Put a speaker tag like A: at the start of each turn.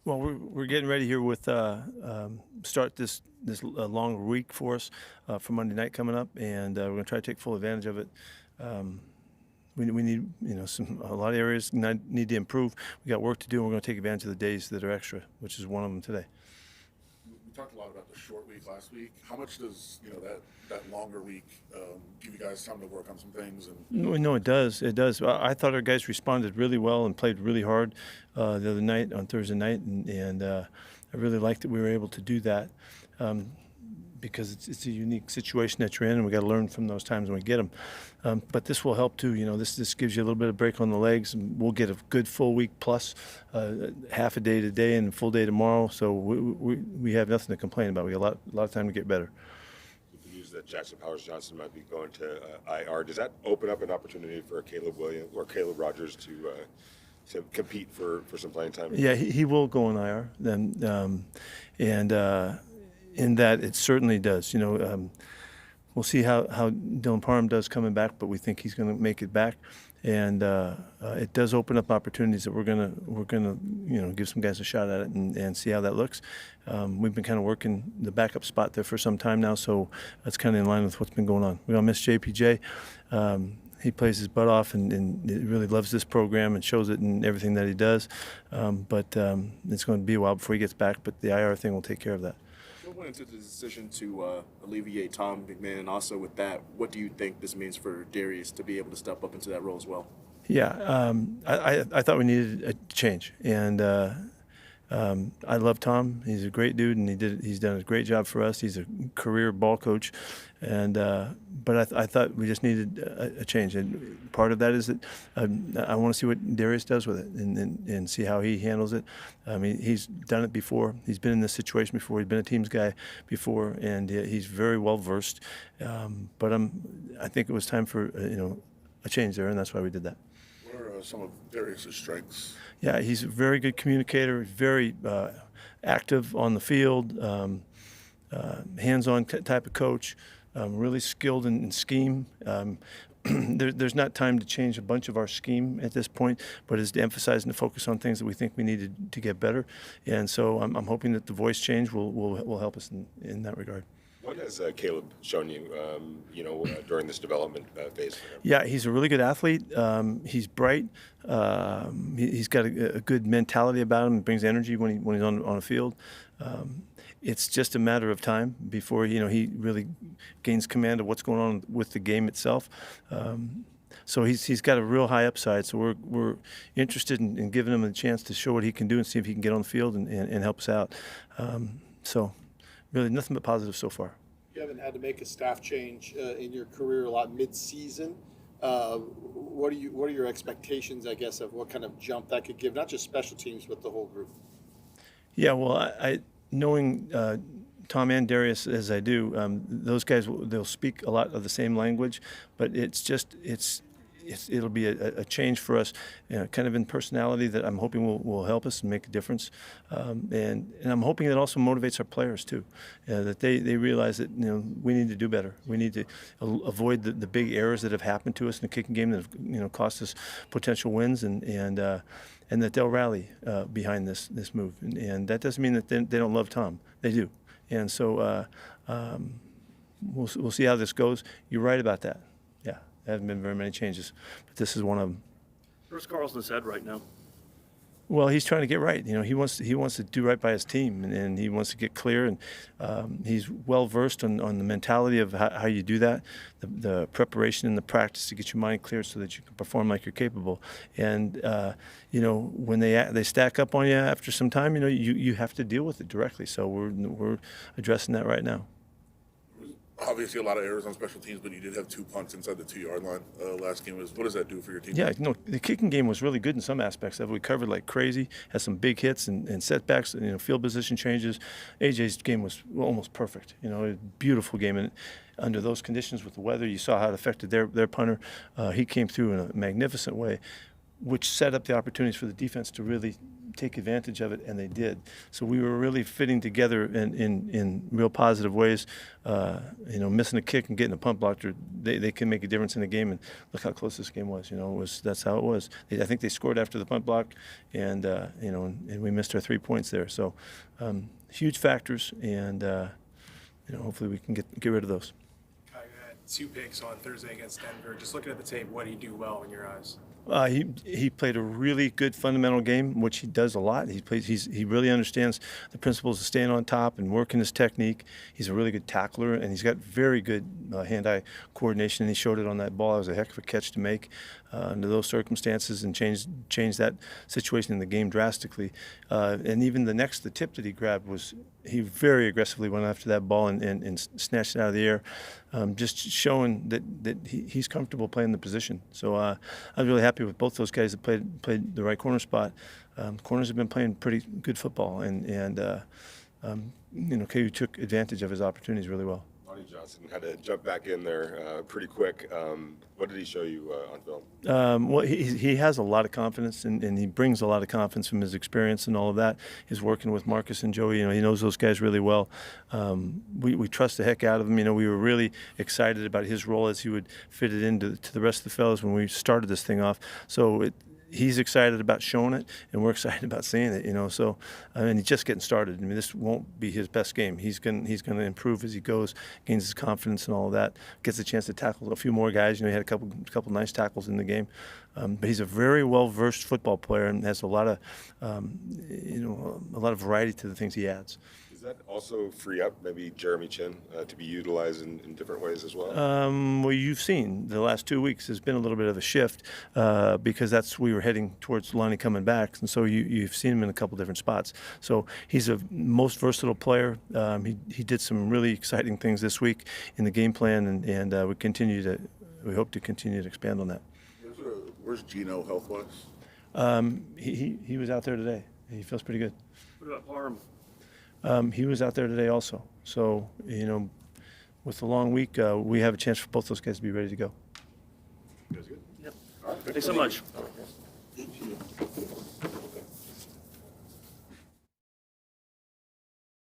A: Well, we're getting ready here with start this long week for us for Monday night coming up, and we're going to try to take full advantage of it. Um, we need a lot of areas need to improve. We got work to do, and we're going to take advantage of the days that are extra, which is one of them today.
B: We talked a lot about the short week last week. How much does that longer week give you guys time to work on some things? And
A: No, it does. It does. I thought our guys responded really well and played really hard the other night on Thursday night, and I really liked that we were able to do that um, because it's a unique situation that you're in, and we got to learn from those times when we get them. But this will help too. This gives you a little bit of break on the legs, and we'll get a good full week plus half a day today and a full day tomorrow. So we have nothing to complain about. We got a lot of time to get better.
C: The news that Jackson Powers Johnson might be going to IR, does that open up an opportunity for Caleb Williams or Caleb Rogers to compete for some playing time?
A: Yeah, he will go on IR, and in that it certainly does. We'll see how Dylan Parham does coming back, but we think he's going to make it back, and it does open up opportunities that we're gonna give some guys a shot at it and see how that looks. We've been kind of working the backup spot there for some time now, so that's kind of in line with what's been going on. We don't miss JPJ. He plays his butt off and he really loves this program and shows it in everything that he does. But it's going to be a while before he gets back, but the IR thing will take care of that.
D: What went into the decision to alleviate Tom McMahon, and also with that, what do you think this means for Darius to be able to step up into that role as well?
A: Yeah, I thought we needed a change, and I love Tom. He's a great dude, and he's done a great job for us. He's a career ball coach, and but I thought we just needed a change. And part of that is that I want to see what Darius does with it and see how he handles it. I mean, he's done it before. He's been in this situation before. He's been a teams guy before, and he's very well versed. But I think it was time for a change there, and that's why we did that.
B: what are some of Darius's strengths?
A: Yeah, he's a very good communicator, very active on the field, hands-on type of coach, really skilled in scheme. There's not time to change a bunch of our scheme at this point, but is to emphasize and to focus on things that we think we need to get better. And so I'm hoping that the voice change will help us in that regard.
C: What has Caleb shown you, during this development phase for him?
A: Yeah, he's a really good athlete. He's bright. He's got a good mentality about him. He brings energy when he's on a field. It's just a matter of time before he really gains command of what's going on with the game itself. So he's got a real high upside. So we're interested in giving him a chance to show what he can do and see if he can get on the field and help us out. So really nothing but positive so far.
E: You haven't had to make a staff change in your career a lot mid-season. What are your expectations, I guess, of what kind of jump that could give, not just special teams, but the whole group?
A: Yeah, well, I knowing Tom and Darius as I do, those guys they'll speak a lot of the same language, but it'll be a change for us, kind of in personality that I'm hoping will help us and make a difference, and I'm hoping it also motivates our players too, that they realize that we need to do better. We need to avoid the big errors that have happened to us in the kicking game that have cost us potential wins, and that they'll rally behind this move. And that doesn't mean that they don't love Tom. They do. And so we'll see how this goes. You're right about that. Yeah, there haven't been very many changes, but this is one of them.
F: Where's Carlson's head right now?
A: Well, he's trying to get right. He wants to do right by his team, and he wants to get clear. And he's well versed on the mentality of how you do that, the preparation and the practice to get your mind clear so that you can perform like you're capable. And when they stack up on you after some time, you have to deal with it directly. So we're addressing that right now.
B: Obviously, a lot of errors on special teams, but you did have 2 punts inside the 2-yard line last game. What does that do for your team?
A: Yeah, the kicking game was really good in some aspects of it. We covered like crazy, had some big hits and setbacks, field position changes. AJ's game was almost perfect. A beautiful game, and under those conditions with the weather, you saw how it affected their punter. He came through in a magnificent way, which set up the opportunities for the defense to really take advantage of it, and they did. So we were really fitting together in real positive ways. Missing a kick and getting a punt block, they can make a difference in the game. And look how close this game was. That's how it was. I think they scored after the punt block, and and we missed our 3 points there. So huge factors, and hopefully we can get rid of those.
G: You had 2 picks on Thursday against Denver. Just looking at the tape, what did he do well in your eyes?
A: He played a really good fundamental game, which he does a lot. He really understands the principles of staying on top and working his technique. He's a really good tackler, and he's got very good hand-eye coordination. And he showed it on that ball. It was a heck of a catch to make under those circumstances, and changed that situation in the game drastically. And even the tip that he grabbed he very aggressively went after that ball and snatched it out of the air, just showing that he's comfortable playing the position. So I was really happy with both those guys that played the right corner spot. Corners have been playing pretty good football, and KU took advantage of his opportunities really well.
C: Lonnie Johnson had to jump back in there pretty quick. What did he show you on film?
A: Well, he has a lot of confidence, and he brings a lot of confidence from his experience and all of that. He's working with Marcus and Joey. He knows those guys really well. We trust the heck out of him. We were really excited about his role as he would fit it into the rest of the fellows when we started this thing off. So he's excited about showing it, and we're excited about seeing it. So he's just getting started. This won't be his best game. He's going to improve as he goes, gains his confidence and all of that. Gets a chance to tackle a few more guys. He had a couple nice tackles in the game. But he's a very well-versed football player and has a lot of variety to the things he adds.
C: Does that also free up maybe Jeremy Chin to be utilized in different ways as well?
A: Well, you've seen the last 2 weeks there's been a little bit of a shift because we were heading towards Lonnie coming back, and so you've seen him in a couple different spots. So he's a most versatile player. He did some really exciting things this week in the game plan, and we hope to continue to expand on that.
B: Where's Gino health-wise?
A: He was out there today. He feels pretty good.
F: What about Parham?
A: He was out there today also. So, with the long week, we have a chance for both those guys to be ready to go.
C: You guys good?
F: Yep. Thanks so much.